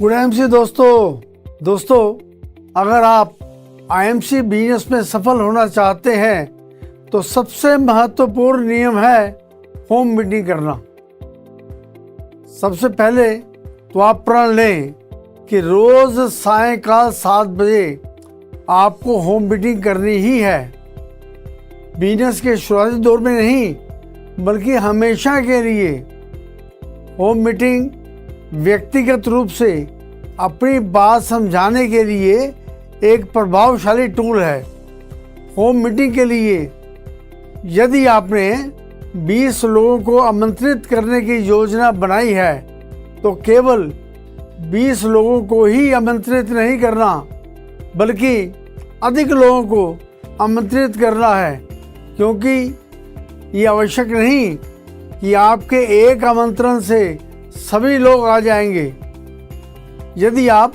Good IMC दोस्तों अगर आप आईएमसी बिजनेस में सफल होना चाहते हैं तो सबसे महत्वपूर्ण नियम है होम मीटिंग करना। सबसे पहले तो आप प्रण लें कि रोज सायंकाल 7 बजे आपको होम मीटिंग करनी ही है। बिजनेस के शुरुआती दौर में नहीं बल्कि हमेशा के लिए होम मीटिंग व्यक्तिगत रूप से अपनी बात समझाने के लिए एक प्रभावशाली टूल है। होम मीटिंग के लिए यदि आपने 20 लोगों को आमंत्रित करने की योजना बनाई है तो केवल 20 लोगों को ही आमंत्रित नहीं करना बल्कि अधिक लोगों को आमंत्रित करना है, क्योंकि ये आवश्यक नहीं कि आपके एक आमंत्रण से सभी लोग आ जाएंगे। यदि आप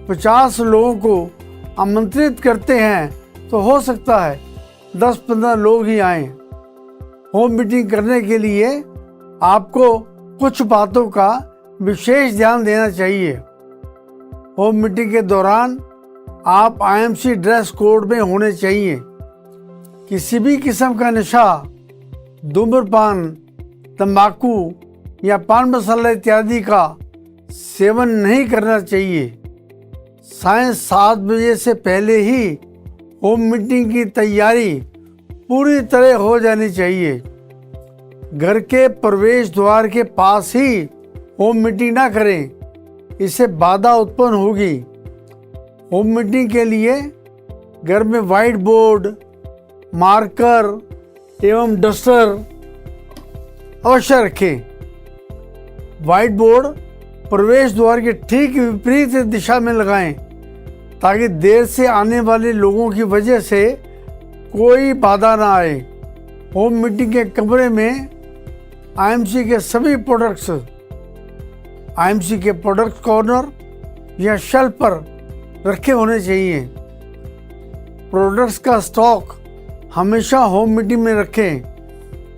50 लोगों को आमंत्रित करते हैं तो हो सकता है 10-15 लोग ही आएं। होम मीटिंग करने के लिए आपको कुछ बातों का विशेष ध्यान देना चाहिए। होम मीटिंग के दौरान आप आईएमसी ड्रेस कोड में होने चाहिए। किसी भी किस्म का नशा, धूम्रपान, तंबाकू या पान मसाला इत्यादि का सेवन नहीं करना चाहिए। सायं 7 बजे से पहले ही होम मीटिंग की तैयारी पूरी तरह हो जानी चाहिए। घर के प्रवेश द्वार के पास ही होम मीटिंग ना करें, इससे बाधा उत्पन्न होगी। होम मीटिंग के लिए घर में व्हाइट बोर्ड, मार्कर एवं डस्टर अवश्य रखें। व्हाइट बोर्ड प्रवेश द्वार के ठीक विपरीत दिशा में लगाएं ताकि देर से आने वाले लोगों की वजह से कोई बाधा ना आए। होम मीटिंग के कमरे में आईएमसी के सभी प्रोडक्ट्स आईएमसी के प्रोडक्ट कॉर्नर या शेल्फ पर रखे होने चाहिए। प्रोडक्ट्स का स्टॉक हमेशा होम मीटिंग में रखें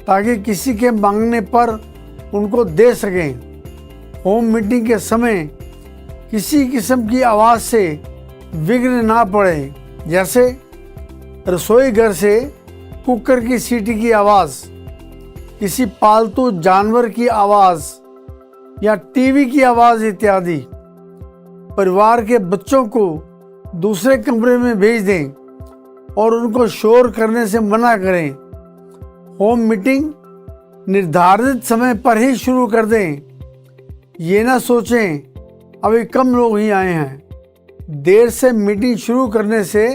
ताकि किसी के मांगने पर उनको दे सकें। होम मीटिंग के समय किसी किस्म की आवाज़ से विघ्न ना पड़े, जैसे रसोई घर से कुकर की सीटी की आवाज़, किसी पालतू जानवर की आवाज़ या टीवी की आवाज़ इत्यादि। परिवार के बच्चों को दूसरे कमरे में भेज दें और उनको शोर करने से मना करें। होम मीटिंग निर्धारित समय पर ही शुरू कर दें। ये ना सोचें अभी कम लोग ही आए हैं। देर से मीटिंग शुरू करने से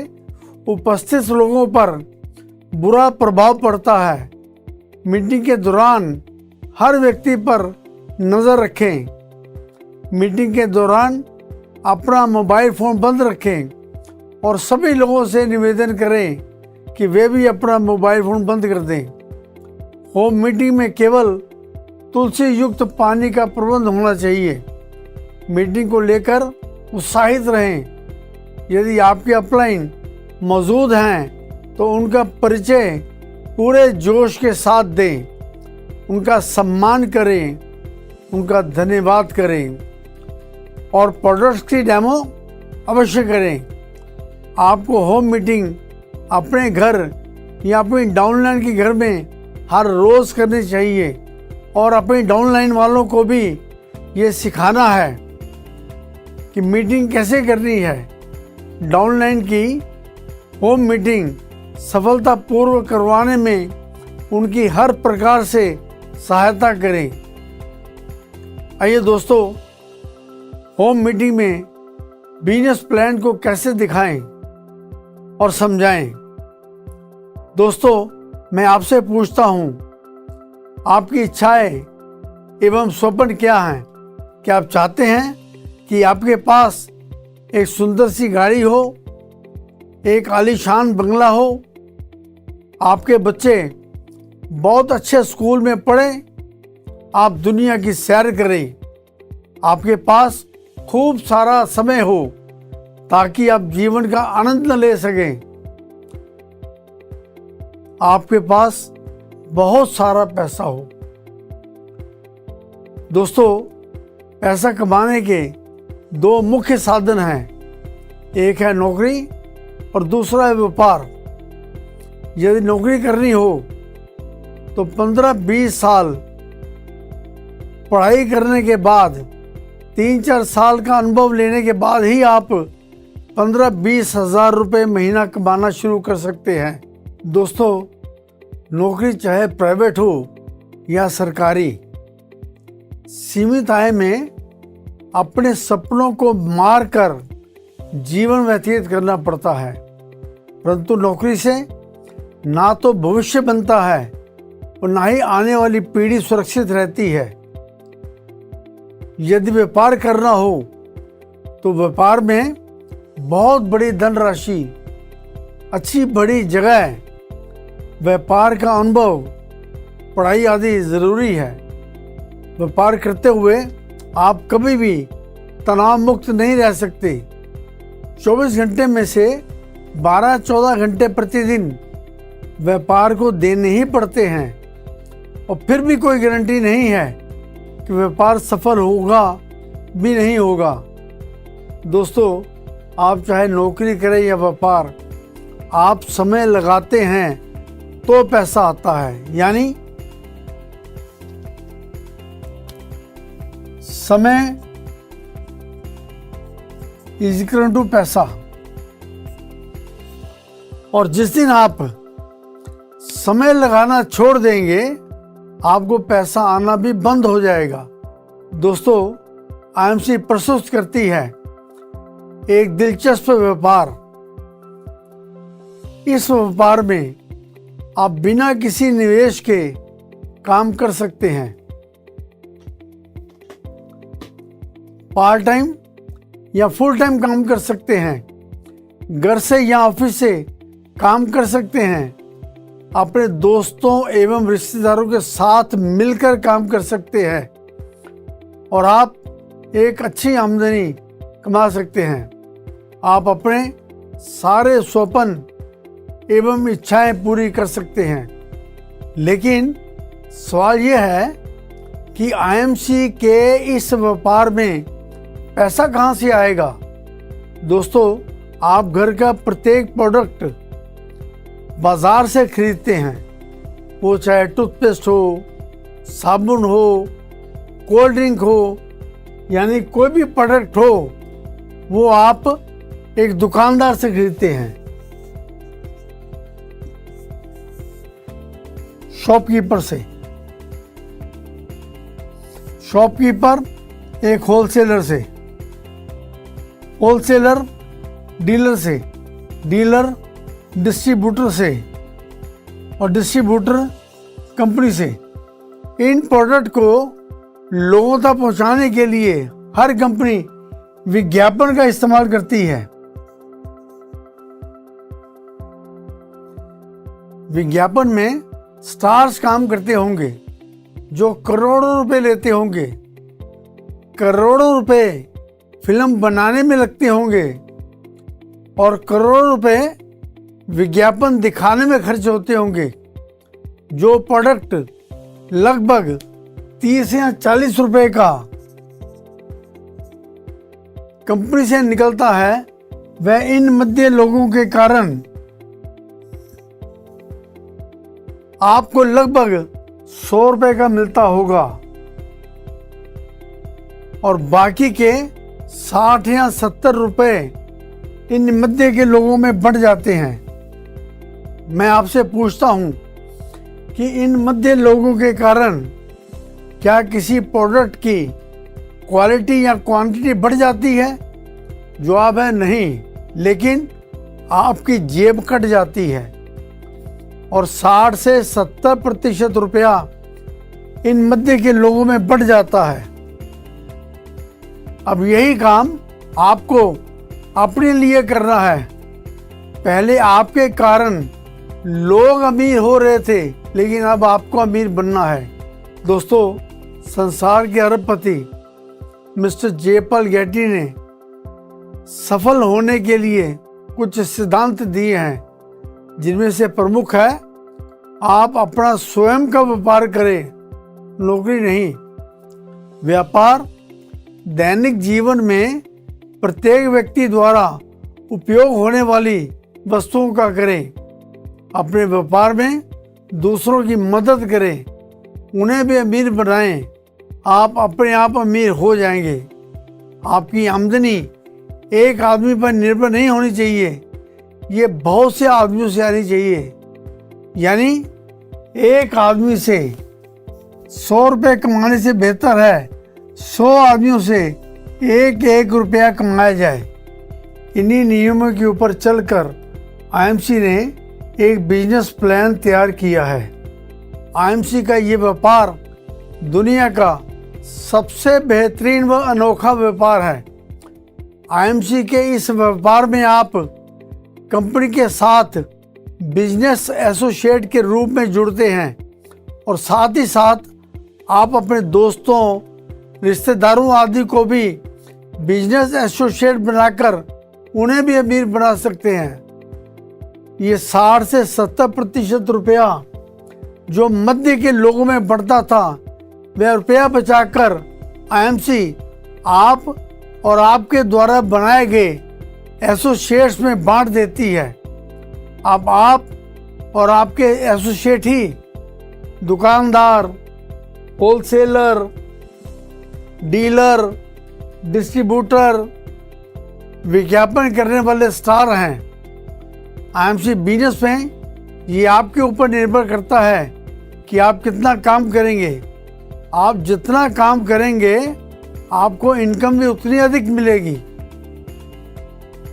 उपस्थित लोगों पर बुरा प्रभाव पड़ता है। मीटिंग के दौरान हर व्यक्ति पर नज़र रखें। मीटिंग के दौरान अपना मोबाइल फ़ोन बंद रखें और सभी लोगों से निवेदन करें कि वे भी अपना मोबाइल फ़ोन बंद कर दें। होम मीटिंग में केवल तुलसी युक्त पानी का प्रबंध होना चाहिए। मीटिंग को लेकर उत्साहित रहें। यदि आपके अपलाइन मौजूद हैं तो उनका परिचय पूरे जोश के साथ दें, उनका सम्मान करें, उनका धन्यवाद करें और प्रोडक्ट्स की डेमो अवश्य करें। आपको होम मीटिंग अपने घर या अपनी डाउनलाइन के घर में हर रोज़ करनी चाहिए और अपनी डाउनलाइन वालों को भी ये सिखाना है कि मीटिंग कैसे करनी है। डाउनलाइन की होम मीटिंग सफलतापूर्वक करवाने में उनकी हर प्रकार से सहायता करें। आइए दोस्तों, होम मीटिंग में बिजनेस प्लान को कैसे दिखाएं और समझाएं। दोस्तों, मैं आपसे पूछता हूं, आपकी इच्छाएं एवं स्वप्न क्या हैं? क्या आप चाहते हैं कि आपके पास एक सुंदर सी गाड़ी हो, एक आलीशान बंगला हो, आपके बच्चे बहुत अच्छे स्कूल में पढ़ें, आप दुनिया की सैर करें, आपके पास खूब सारा समय हो ताकि आप जीवन का आनंद ले सकें, आपके पास बहुत सारा पैसा हो। दोस्तों, पैसा कमाने के दो मुख्य साधन हैं, एक है नौकरी और दूसरा है व्यापार। यदि नौकरी करनी हो तो 15-20 साल पढ़ाई करने के बाद, 3-4 साल का अनुभव लेने के बाद ही आप 15-20 हज़ार रुपये महीना कमाना शुरू कर सकते हैं। दोस्तों, नौकरी चाहे प्राइवेट हो या सरकारी, सीमित आय में अपने सपनों को मार कर जीवन व्यतीत करना पड़ता है, परंतु नौकरी से ना तो भविष्य बनता है और ना ही आने वाली पीढ़ी सुरक्षित रहती है। यदि व्यापार करना हो तो व्यापार में बहुत बड़ी धनराशि, अच्छी बड़ी जगह, व्यापार का अनुभव, पढ़ाई आदि ज़रूरी है। व्यापार करते हुए आप कभी भी तनाव मुक्त नहीं रह सकते। 24 घंटे में से 12-14 घंटे प्रतिदिन व्यापार को देने ही पड़ते हैं और फिर भी कोई गारंटी नहीं है कि व्यापार सफल होगा भी नहीं होगा। दोस्तों, आप चाहे नौकरी करें या व्यापार, आप समय लगाते हैं तो पैसा आता है। यानी समय इज इक्वल टू पैसा। और जिस दिन आप समय लगाना छोड़ देंगे, आपको पैसा आना भी बंद हो जाएगा। दोस्तों, आईएमसी प्रस्तुत करती है एक दिलचस्प व्यापार। इस व्यापार में आप बिना किसी निवेश के काम कर सकते हैं। पार्ट टाइम या फुल टाइम काम कर सकते हैं। घर से या ऑफिस से काम कर सकते हैं। अपने दोस्तों एवं रिश्तेदारों के साथ मिलकर काम कर सकते हैं और आप एक अच्छी आमदनी कमा सकते हैं। आप अपने सारे स्वप्न एवं इच्छाएं पूरी कर सकते हैं। लेकिन सवाल यह है कि आईएमसी के इस व्यापार में पैसा कहाँ से आएगा। दोस्तों, आप घर का प्रत्येक प्रोडक्ट बाजार से खरीदते हैं, वो चाहे टूथपेस्ट हो, साबुन हो, कोल्ड ड्रिंक हो, यानी कोई भी प्रोडक्ट हो, वो आप एक दुकानदार से खरीदते हैं। शॉपकीपर से। शॉपकीपर एक होलसेलर से, होलसेलर डीलर से, डीलर डिस्ट्रीब्यूटर से और डिस्ट्रीब्यूटर कंपनी से। इन प्रोडक्ट को लोगों तक पहुंचाने के लिए हर कंपनी विज्ञापन का इस्तेमाल करती है। विज्ञापन में स्टार्स काम करते होंगे जो करोड़ों रुपए लेते होंगे। करोड़ों रुपए फिल्म बनाने में लगते होंगे और करोड़ों रुपए विज्ञापन दिखाने में खर्च होते होंगे। जो प्रोडक्ट लगभग 30 या 40 रुपए का कंपनी से निकलता है, वह इन मध्य लोगों के कारण आपको लगभग 100 रुपए का मिलता होगा और बाकी के 60 या 70 रुपए इन मध्य के लोगों में बंट जाते हैं। मैं आपसे पूछता हूं कि इन मध्य लोगों के कारण क्या किसी प्रोडक्ट की क्वालिटी या क्वांटिटी बढ़ जाती है? जवाब है नहीं, लेकिन आपकी जेब कट जाती है और 60 से 70% रुपया इन मध्य के लोगों में बढ़ जाता है। अब यही काम आपको अपने लिए करना है। पहले आपके कारण लोग अमीर हो रहे थे, लेकिन अब आपको अमीर बनना है। दोस्तों, संसार के अरबपति मिस्टर जे.पॉल गेटी ने सफल होने के लिए कुछ सिद्धांत दिए हैं, जिनमें से प्रमुख है आप अपना स्वयं का व्यापार करें, नौकरी नहीं। व्यापार दैनिक जीवन में प्रत्येक व्यक्ति द्वारा उपयोग होने वाली वस्तुओं का करें। अपने व्यापार में दूसरों की मदद करें, उन्हें भी अमीर बनाएं। आप अपने आप अमीर हो जाएंगे। आपकी आमदनी एक आदमी पर निर्भर नहीं होनी चाहिए, ये बहुत से आदमियों से आनी चाहिए। यानी एक आदमी से 100 रुपये कमाने से बेहतर है 100 आदमियों से एक एक रुपया कमाया जाए। इन्हीं नियमों के ऊपर चलकर आईएमसी ने एक बिजनेस प्लान तैयार किया है। आईएमसी का ये व्यापार दुनिया का सबसे बेहतरीन व अनोखा व्यापार है। आईएमसी के इस व्यापार में आप कंपनी के साथ बिजनेस एसोसिएट के रूप में जुड़ते हैं और साथ ही साथ आप अपने दोस्तों, रिश्तेदारों आदि को भी बिजनेस एसोसिएट बनाकर उन्हें भी अमीर बना सकते हैं। ये 60 से 70% रुपया जो मध्य के लोगों में बढ़ता था, वह रुपया बचाकर आईएमसी आप और आपके द्वारा बनाए गए एसोसिएट्स में बांट देती है। अब आप और आपके एसोसिएट ही दुकानदार, होलसेलर, डीलर, डिस्ट्रीब्यूटर, विज्ञापन करने वाले स्टार हैं। आईएमसी बिजनेस में ये आपके ऊपर निर्भर करता है कि आप कितना काम करेंगे। आप जितना काम करेंगे आपको इनकम भी उतनी अधिक मिलेगी।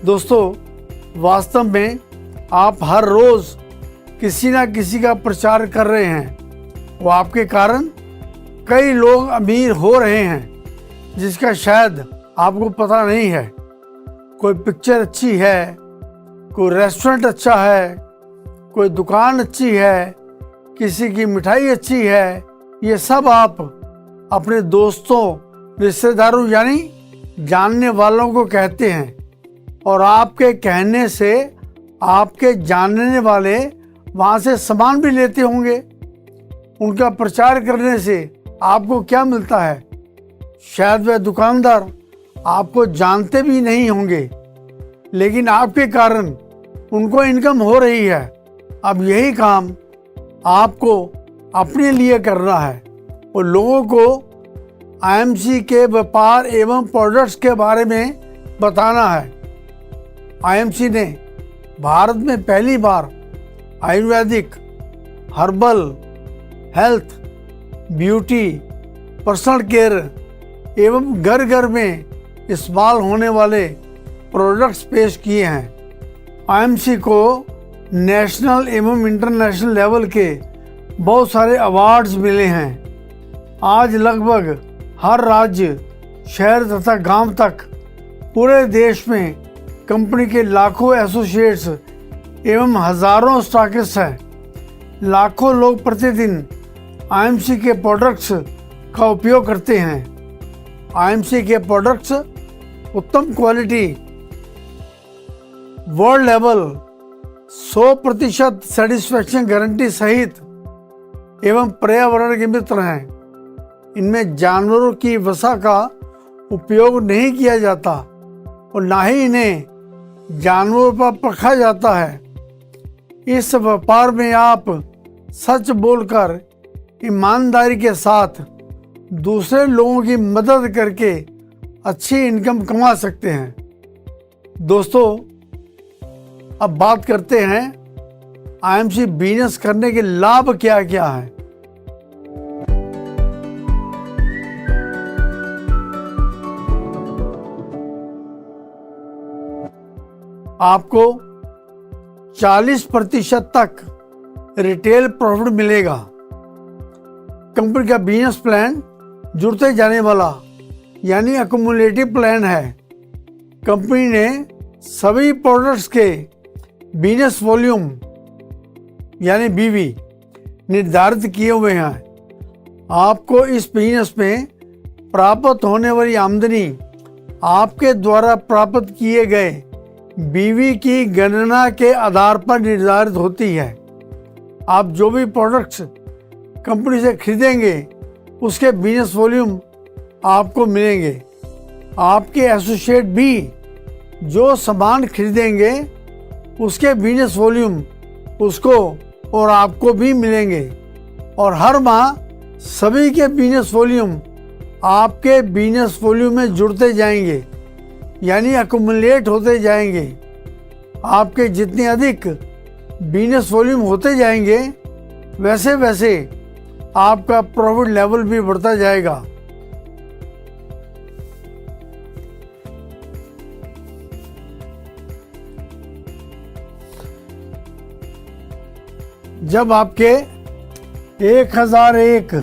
दोस्तों, वास्तव में आप हर रोज किसी ना किसी का प्रचार कर रहे हैं। वो आपके कारण कई लोग अमीर हो रहे हैं, जिसका शायद आपको पता नहीं है। कोई पिक्चर अच्छी है, कोई रेस्टोरेंट अच्छा है, कोई दुकान अच्छी है, किसी की मिठाई अच्छी है, ये सब आप अपने दोस्तों, रिश्तेदारों यानी जानने वालों को कहते हैं और आपके कहने से आपके जानने वाले वहाँ से सामान भी लेते होंगे। उनका प्रचार करने से आपको क्या मिलता है? शायद वह दुकानदार आपको जानते भी नहीं होंगे, लेकिन आपके कारण उनको इनकम हो रही है। अब यही काम आपको अपने लिए करना है और लोगों को आईएमसी के व्यापार एवं प्रोडक्ट्स के बारे में बताना है। आईएमसी ने भारत में पहली बार Ayurvedic, herbal, health, beauty, personal care एवं घर घर में इस्तेमाल होने वाले प्रोडक्ट्स पेश किए हैं। आईएमसी को नेशनल एवं इंटरनेशनल लेवल के बहुत सारे अवार्ड्स मिले हैं। आज लगभग हर राज्य, शहर तथा गांव तक पूरे देश में कंपनी के लाखों एसोसिएट्स एवं हजारों स्टॉकिस्ट हैं। लाखों लोग प्रतिदिन आईएमसी के प्रोडक्ट्स का उपयोग करते हैं। आईएमसी के प्रोडक्ट्स उत्तम quality, world level, 100% satisfaction guarantee सहित एवं पर्यावरण के मित्र हैं। इनमें जानवरों की वसा का उपयोग नहीं किया जाता और ना ही इन्हें जानवरों पर परखा जाता है। इस व्यापार में आप सच बोलकर ईमानदारी के साथ दूसरे लोगों की मदद करके अच्छी इनकम कमा सकते हैं। दोस्तों, अब बात करते हैं आईएमसी बिजनेस करने के लाभ क्या क्या हैं। आपको 40% तक रिटेल प्रॉफिट मिलेगा। कंपनी का बिजनेस प्लान जुड़ते जाने वाला यानी अक्यूमुलेटिव प्लान है। कंपनी ने सभी प्रोडक्ट्स के बिजनेस वॉल्यूम यानी बीवी निर्धारित किए हुए हैं। आपको इस बिजनेस में प्राप्त होने वाली आमदनी आपके द्वारा प्राप्त किए गए बीवी की गणना के आधार पर निर्धारित होती है। आप जो भी प्रोडक्ट्स कंपनी से खरीदेंगे उसके बिजनेस वॉल्यूम आपको मिलेंगे। आपके एसोसिएट भी जो सामान खरीदेंगे उसके बिजनेस वॉल्यूम उसको और आपको भी मिलेंगे और हर माह सभी के बिजनेस वॉल्यूम आपके बिजनेस वॉल्यूम में जुड़ते जाएंगे, यानी अकुमुलेट होते जाएंगे। आपके जितने अधिक बिजनेस वॉल्यूम होते जाएंगे वैसे वैसे आपका प्रॉफिट लेवल भी बढ़ता जाएगा। जब आपके 1001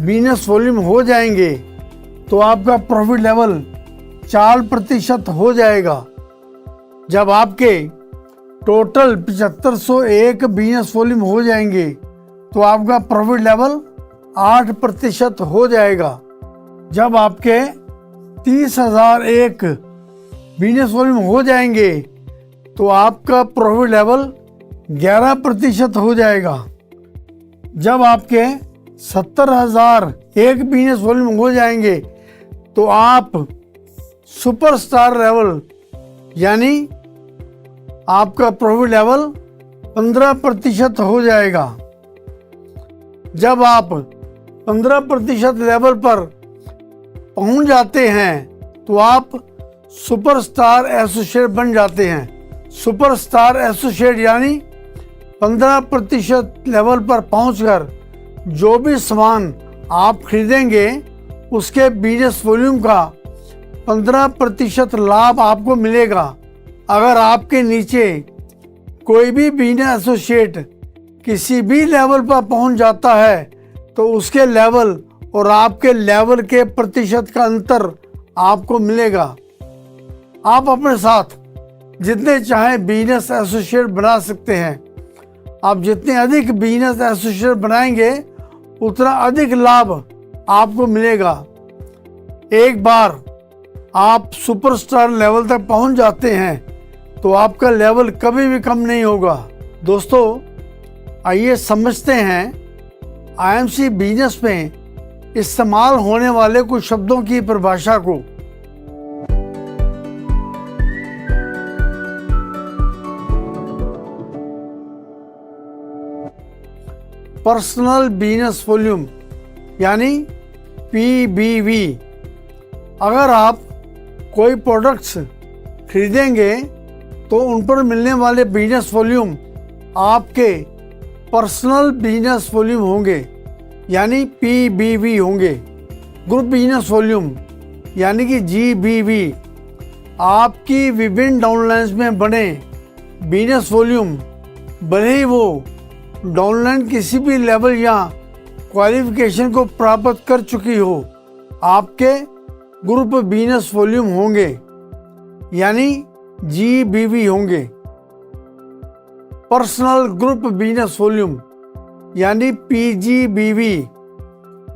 बिजनेस वॉल्यूम हो जाएंगे तो आपका प्रॉफिट लेवल 4% हो जाएगा। जब आपके टोटल 7501 बिजनेस वॉल्यूम हो जाएंगे तो आपका प्रॉफिट लेवल 8% हो जाएगा। जब आपके 30,001 बिजनेस वॉल्यूम हो जाएंगे तो आपका प्रॉफिट लेवल 11% हो जाएगा। जब आपके 70,001 बिजनेस वॉल्यूम हो जाएंगे तो आप सुपरस्टार लेवल यानी आपका प्रॉफिट लेवल 15% हो जाएगा। जब आप 15% लेवल पर पहुंच जाते हैं तो आप सुपरस्टार एसोसिएट बन जाते हैं। सुपरस्टार एसोसिएट यानी 15% लेवल पर पहुंचकर जो भी सामान आप खरीदेंगे उसके बिजनेस वॉल्यूम का 15% लाभ आपको मिलेगा। अगर आपके नीचे कोई भी बिजनेस एसोसिएट किसी भी लेवल पर पहुंच जाता है तो उसके लेवल और आपके लेवल के प्रतिशत का अंतर आपको मिलेगा। आप अपने साथ जितने चाहें बिजनेस एसोसिएट बना सकते हैं। आप जितने अधिक बिजनेस एसोसिएट बनाएंगे उतना अधिक लाभ आपको मिलेगा। एक बार आप सुपरस्टार लेवल तक पहुंच जाते हैं तो आपका लेवल कभी भी कम नहीं होगा। दोस्तों, आइए समझते हैं आईएमसी बिजनेस में इस्तेमाल होने वाले कुछ शब्दों की परिभाषा को। पर्सनल बिजनेस वॉल्यूम यानी पीबीवी। अगर आप कोई प्रोडक्ट्स खरीदेंगे तो उन पर मिलने वाले बिजनेस वॉल्यूम आपके पर्सनल बिजनेस वॉल्यूम होंगे यानी पीबीवी होंगे। ग्रुप बिजनेस वॉल्यूम यानी कि जीबीवी आपकी विभिन्न डाउनलाइंस में बने बिजनेस वॉल्यूम, भले ही वो डाउनलाइन किसी भी लेवल या क्वालिफिकेशन को प्राप्त कर चुकी हो, आपके ग्रुप बिजनेस वॉल्यूम होंगे यानी जीबीवी होंगे। पर्सनल ग्रुप बिजनेस वॉल्यूम यानी पीजीबीवी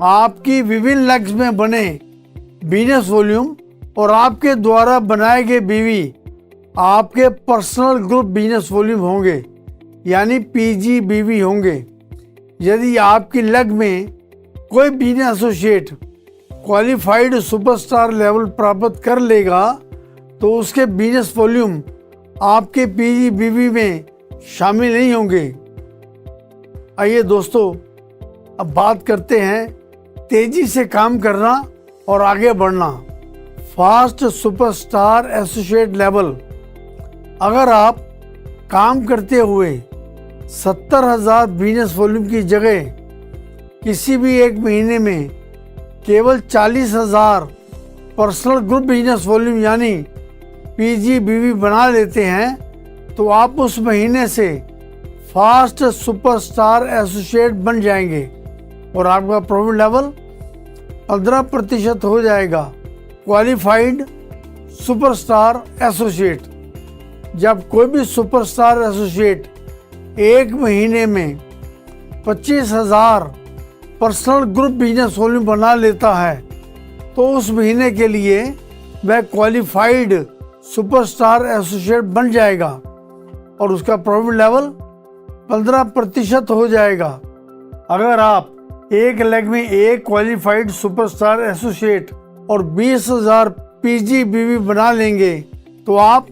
आपकी विभिन्न लेग्स में बने बिजनेस वॉल्यूम और आपके द्वारा बनाए गए बीवी आपके पर्सनल ग्रुप बिजनेस वॉल्यूम होंगे यानी पीजीबीवी होंगे। यदि आपकी लेग में कोई business associate qualified superstar level प्राप्त कर लेगा तो उसके बिजनेस वॉल्यूम आपके पीजीबीवी में शामिल नहीं होंगे। आइए दोस्तों, अब बात करते हैं तेजी से काम करना और आगे बढ़ना। Fast superstar associate level. अगर आप काम करते हुए 70,000 बिजनेस वॉल्यूम की जगह किसी भी एक महीने में केवल 40,000 पर्सनल ग्रुप बिजनेस वॉल्यूम यानी पीजीबीवी बना लेते हैं तो आप उस महीने से फास्ट सुपरस्टार एसोसिएट बन जाएंगे और आपका प्रॉफिट लेवल 15% हो जाएगा। Qualified superstar associate. जब कोई भी सुपरस्टार एसोसिएट एक महीने में 25,000 पर्सनल ग्रुप बिजनेस वॉल्यूम बना लेता है तो उस महीने के लिए वह क्वालिफाइड सुपरस्टार एसोसिएट बन जाएगा और उसका प्रॉफिट लेवल 15% हो जाएगा। अगर आप एक लेग में एक क्वालिफाइड सुपरस्टार एसोसिएट और 20,000 पीजीबीवी बना लेंगे तो आप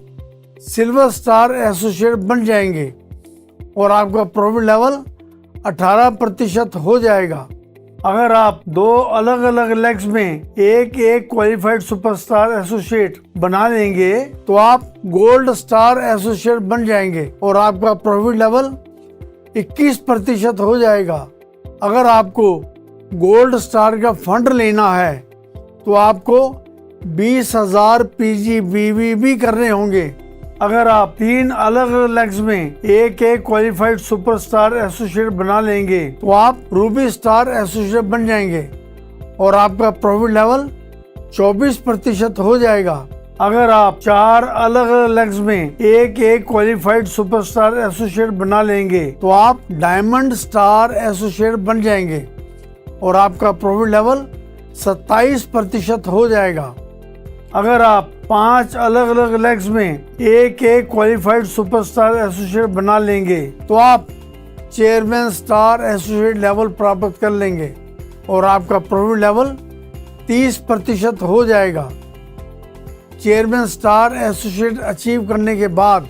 सिल्वर स्टार एसोसिएट बन जाएंगे और आपका प्रॉफिट लेवल 18% हो जाएगा। अगर आप 2 अलग अलग लेग्स में एक क्वालिफाइड सुपरस्टार एसोसिएट बना लेंगे तो आप गोल्ड स्टार एसोसिएट बन जाएंगे और आपका प्रॉफिट लेवल 21% हो जाएगा। अगर आपको गोल्ड स्टार का फंड लेना है तो आपको 20,000 PGBV भी करने होंगे। अगर आप 3 अलग अलग लेग्स में एक क्वालिफाइड सुपरस्टार एसोसिएट बना लेंगे तो आप रूबी स्टार एसोसिएट बन जाएंगे और आपका प्रॉफिट लेवल 24% हो जाएगा। अगर आप 4 अलग अलग लेग्स में एक क्वालिफाइड सुपरस्टार एसोसिएट बना लेंगे तो आप डायमंड स्टार एसोसिएट बन जाएंगे और आपका प्रॉफिट लेवल 27% हो जाएगा। अगर आप 5 अलग अलग लेग्स में एक क्वालिफाइड सुपरस्टार एसोसिएट बना लेंगे तो आप चेयरमैन स्टार एसोसिएट लेवल प्राप्त कर लेंगे और आपका प्रॉफिट लेवल 30% हो जाएगा। चेयरमैन स्टार एसोसिएट अचीव करने के बाद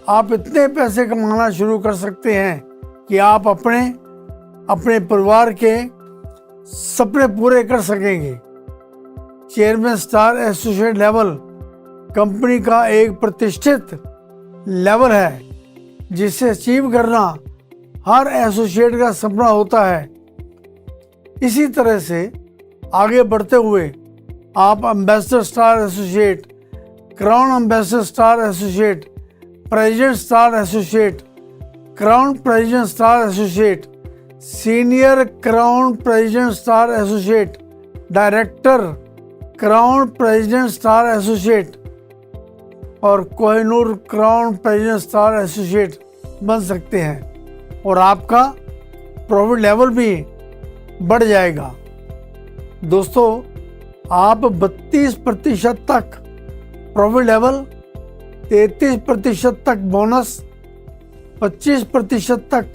आप इतने पैसे कमाना शुरू कर सकते हैं कि आप अपने परिवार के सपने पूरे कर सकेंगे। Chairman star associate level company का एक प्रतिष्ठित लेवल है जिसे अचीव करना हर एसोसिएट का सपना होता है। इसी तरह से आगे बढ़ते हुए आप ambassador star associate, crown ambassador star associate, president star associate, crown president star associate, senior crown president star associate, director crown president star associate और Kohinoor crown president star associate बन सकते हैं और आपका प्रॉफिट लेवल भी बढ़ जाएगा। दोस्तों, आप 32% तक प्रॉफिट लेवल, 33% तक बोनस, 25% तक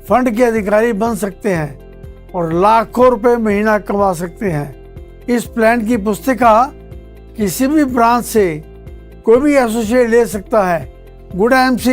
फंड के अधिकारी बन सकते हैं और लाखों रुपए महीना कमा सकते हैं। इस प्लान की पुस्तिका किसी भी ब्रांच से कोई भी एसोसिएट ले सकता है। Good IMC।